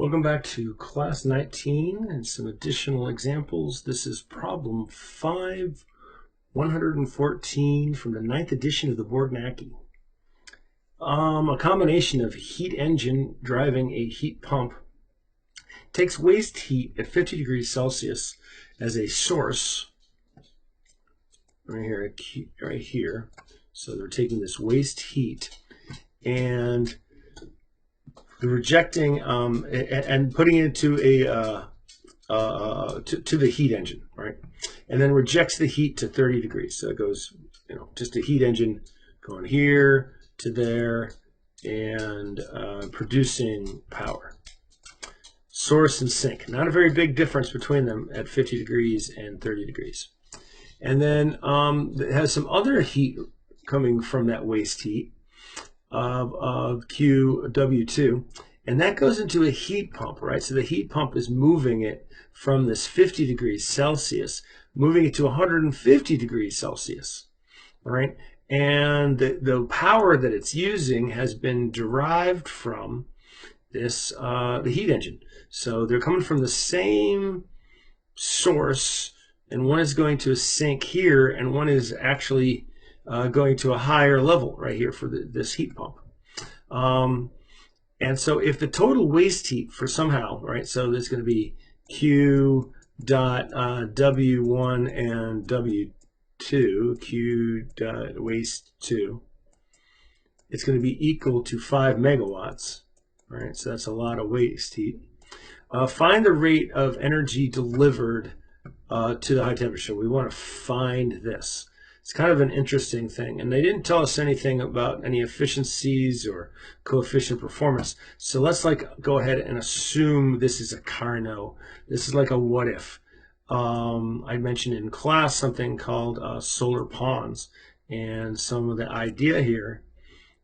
Welcome back to class 19 and some additional examples. This is problem 5, 114 from the 9th edition of the Borgnacki. A combination of heat engine driving a heat pump takes waste heat at 50 degrees Celsius as a source right here. So they're taking this waste heat and rejecting and putting it into to the heat engine, right? And then rejects the heat to 30 degrees. So it goes, just a heat engine going here to there and producing power. Source and sink. Not a very big difference between them at 50 degrees and 30 degrees. And then it has some other heat coming from that waste heat of QW2, and that goes into a heat pump, right? So the heat pump is moving it from this 50 degrees Celsius, moving it to 150 degrees Celsius, right? And the power that it's using has been derived from this the heat engine. So they're coming from the same source, and one is going to a sink here, and one is actually going to a higher level right here for this heat pump. And so if the total waste heat for somehow, right, so there's going to be Q dot W1 and W2, Q dot waste 2, it's going to be equal to 5 megawatts, right? So that's a lot of waste heat. Find the rate of energy delivered to the high temperature. We want to find this. It's kind of an interesting thing, and they didn't tell us anything about any efficiencies or coefficient performance. So let's go ahead and assume this is a Carnot. This is like a what if. I mentioned in class something called solar ponds, and some of the idea here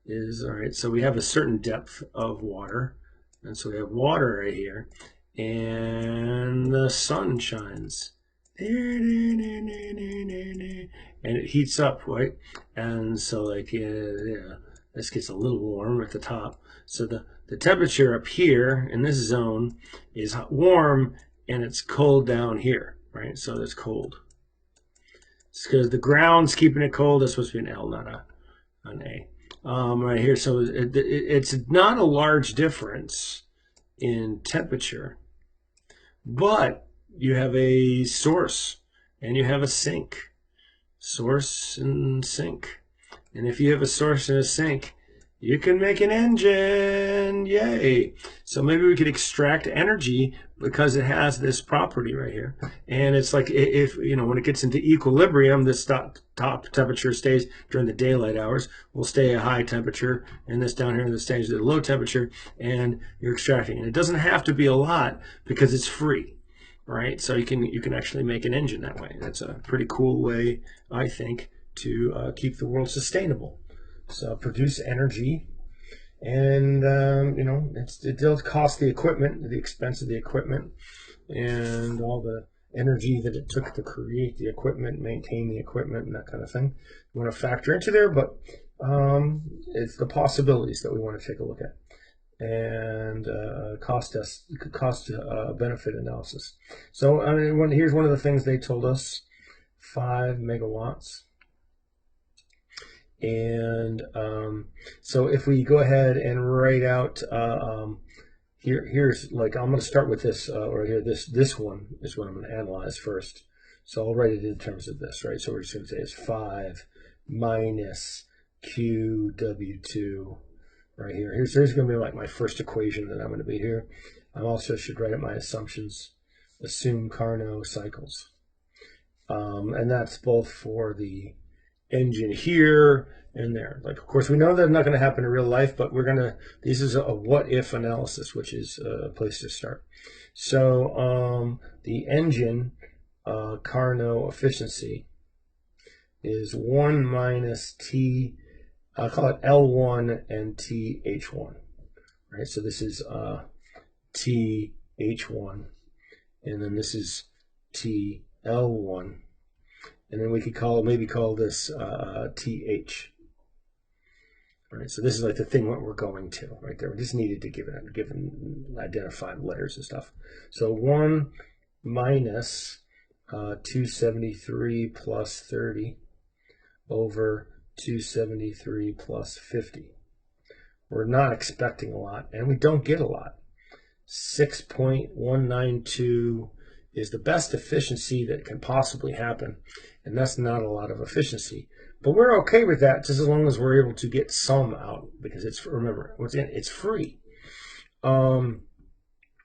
is, all right, so we have a certain depth of water, and so we have water right here, and the sun shines. And it heats up, right? And so this gets a little warm at the top. So the temperature up here in this zone is warm, and it's cold down here, right? So it's cold. It's because the ground's keeping it cold. It's supposed to be an L, not an A. Right here, so it's not a large difference in temperature, but you have a source and you have a sink. Source and sink. And if you have a source and a sink, you can make an engine. Yay! So maybe we could extract energy because it has this property right here. And it's like if when it gets into equilibrium, this top temperature stays during the daylight hours, will stay at high temperature, and this down here, this stays at low temperature, and you're extracting. And it doesn't have to be a lot because it's free. Right, so you can actually make an engine that way. That's a pretty cool way, I think, to keep the world sustainable. So produce energy, and it does cost the equipment, the expense of the equipment, and all the energy that it took to create the equipment, maintain the equipment, and that kind of thing. We want to factor into there, but it's the possibilities that we want to take a look at. And cost benefit analysis. So here's one of the things they told us: 5 megawatts. And so if we go ahead and write out here's like, I'm going to start with this or here, this one is what I'm going to analyze first. So I'll write it in terms of this, right? So we're just going to say it's 5 minus QW2. Right here. Here's going to be like my first equation that I'm going to be here. I also should write out my assumptions. Assume Carnot cycles. And that's both for the engine here and there. Like, of course, we know that's not going to happen in real life, but this is a what-if analysis, which is a place to start. So the engine Carnot efficiency is 1 minus T. I'll call it L1 and TH1, right? So this is TH1, and then this is TL1, and then we could maybe call this TH. Right, so this is like the thing what we're going to right there. We just needed to give identify letters and stuff. So 1 minus 273 plus 30 over 273 plus 50. We're not expecting a lot, and we don't get a lot. 6.192 is the best efficiency that can possibly happen, and that's not a lot of efficiency. But we're okay with that just as long as we're able to get some out, because it's, remember, it's free,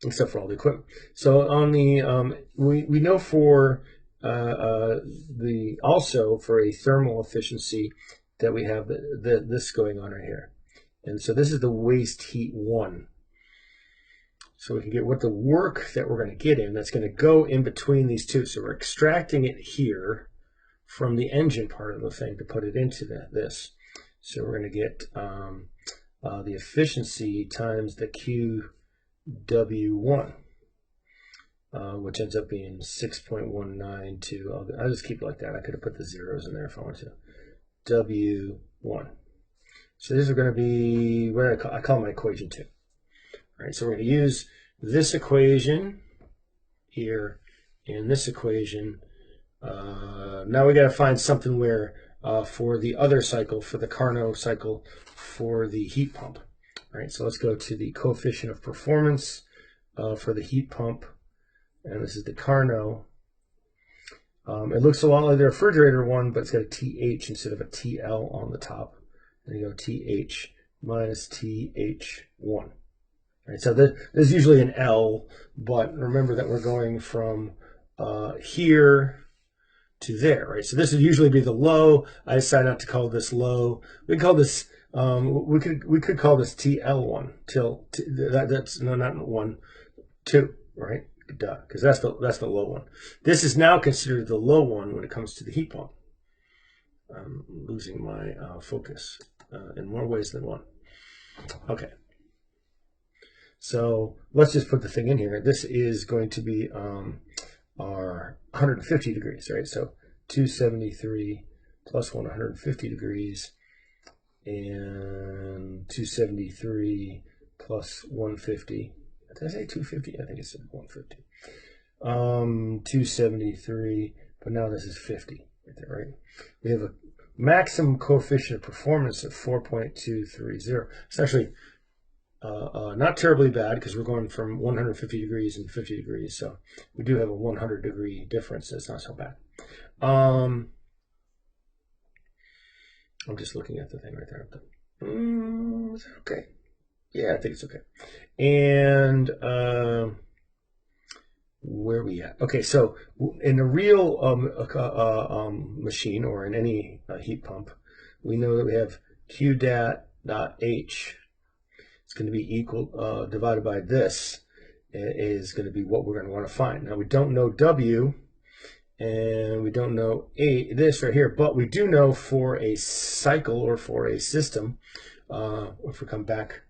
except for all the equipment. So on the we know for also for a thermal efficiency that we have this going on right here, and so this is the waste heat 1. So we can get what the work that we're going to get in that's going to go in between these two. So we're extracting it here from the engine part of the thing to put it into this. So we're going to get the efficiency times the QW1, which ends up being 6.192. I'll just keep it like that. I could have put the zeros in there if I wanted to. W1. So these are going to be what I call my equation 2. All right, so we're going to use this equation here and this equation. Now we got to find something where for the other cycle, for the Carnot cycle, for the heat pump. All right, so let's go to the coefficient of performance for the heat pump, and this is the Carnot. It looks a lot like the refrigerator one, but it's got a TH instead of a TL on the top. There you go, TH minus TH1. Right, so there's usually an L, but remember that we're going from here to there, right? So this would usually be the low. I decided not to call this low. We call this we could call this TL1 till that's no, not 1, 2, right? Duh, because that's the low one. This is now considered the low one when it comes to the heat pump. I'm losing my focus in more ways than one. Okay. So let's just put the thing in here. This is going to be our 150 degrees, right? So 273 plus 150 degrees, and 273 plus 150. Did I say 250? I think it's 150. 273, but now this is 50 right there, right? We have a maximum coefficient of performance of 4.230. It's actually not terribly bad because we're going from 150 degrees and 50 degrees, so we do have a 100 degree difference. That's not so bad. I'm just looking at the thing right there. Is that okay? Yeah, I think it's okay. And where are we at? Okay, so in a real machine or in any heat pump, we know that we have Q.H. It's going to be equal divided by this is going to be what we're going to want to find. Now we don't know W and we don't know this right here, but we do know for a cycle or for a system, if we come back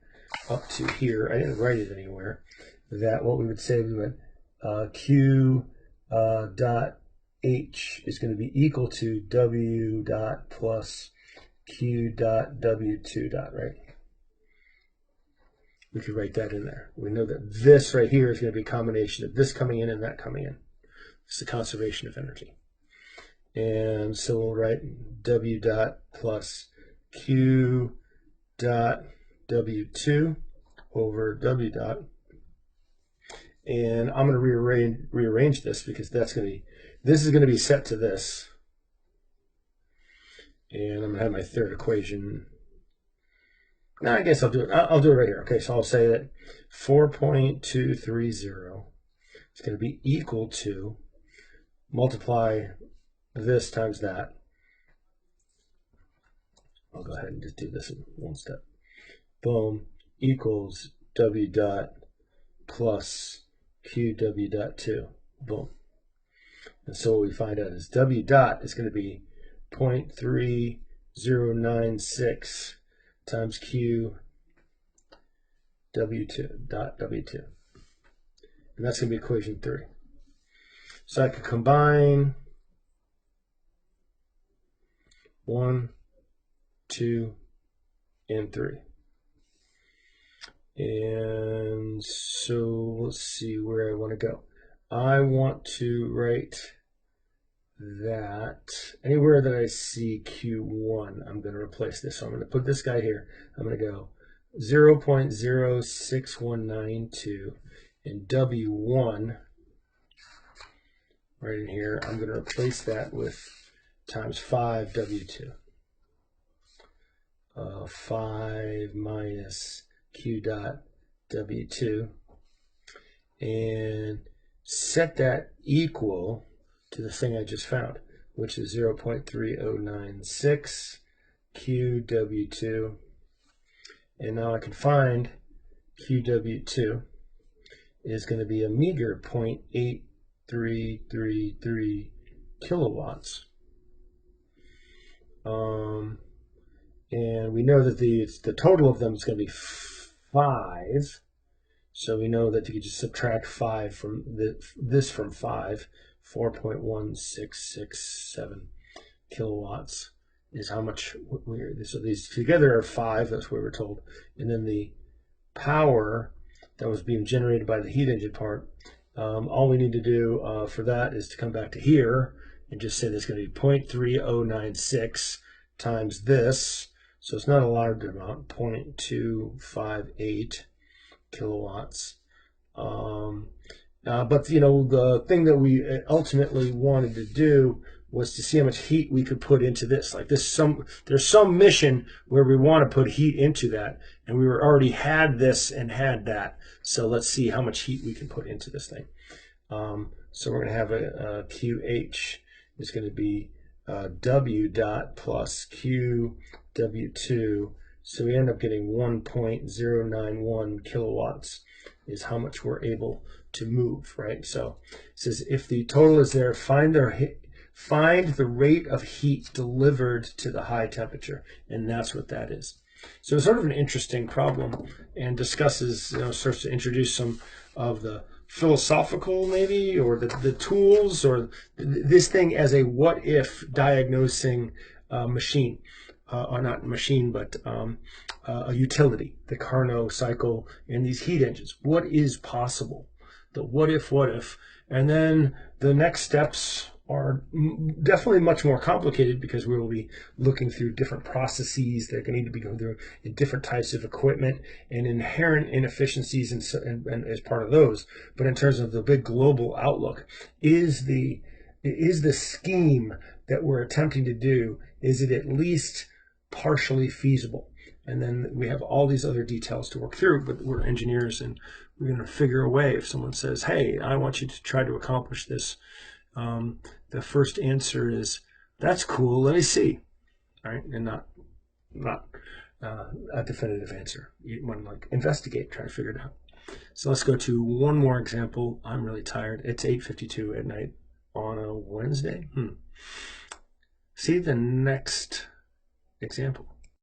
up to here, I didn't write it anywhere, that what we would say, we went Q dot H is going to be equal to W dot plus Q dot W2 dot, right? We could write that in there. We know that this right here is going to be a combination of this coming in and that coming in. It's the conservation of energy. And so we'll write W dot plus Q dot W2 over W dot. And I'm going to rearrange this because this is going to be set to this. And I'm going to have my third equation. Now I guess I'll do it. I'll do it right here. Okay, so I'll say that 4.230 is going to be equal to, multiply this times that. I'll go ahead and just do this in one step. Boom, equals W dot plus QW dot 2. Boom. And so what we find out is W dot is going to be 0.3096 times Q W2 dot W2. And that's going to be equation 3. So I could combine 1, 2, and 3. And so let's see where I want to go. I want to write that anywhere that I see Q1, I'm going to replace this. So I'm going to put this guy here. I'm going to go 0.06192 and W1 right in here. I'm going to replace that with times 5 W2. 5 minus Q dot W2, and set that equal to the thing I just found, which is 0.3096 QW2. And now I can find QW2 is going to be a meager 0.8333 kilowatts. And we know that the total of them is going to be 5. So we know that you could just subtract 5 from this from 5. 4.1667 kilowatts is how much so these together are 5. That's what we're told. And then the power that was being generated by the heat engine part, all we need to do for that is to come back to here and just say there's going to be 0.3096 times this. So it's not a large amount, 0.258 kilowatts. But you know, the thing that we ultimately wanted to do was to see how much heat we could put into this. Like there's some mission where we want to put heat into that, and we already had this and had that. So let's see how much heat we can put into this thing. So we're going to have a QH is going to be W dot plus QW2. So we end up getting 1.091 kilowatts is how much we're able to move, right? So it says if the total is there, find the rate of heat delivered to the high temperature, and that's what that is. So it's sort of an interesting problem, and discusses, starts to introduce some of the philosophical maybe, or the tools, or this thing as a what if diagnosing machine. Or not machine, but a utility, the Carnot cycle, and these heat engines. What is possible? The what if, and then the next steps are definitely much more complicated, because we will be looking through different processes that are going to need to be going through in different types of equipment and inherent inefficiencies and as part of those. But in terms of the big global outlook, is the scheme that we're attempting to do, is it at least partially feasible? And then we have all these other details to work through, but we're engineers, and we're going to figure a way. If someone says, hey, I want you to try to accomplish this, the first answer is, that's cool, let me see, right? And not a definitive answer. You want to like investigate, try to figure it out. So let's go to one more example. I'm really tired. It's 8:52 at night on a Wednesday. See the next example.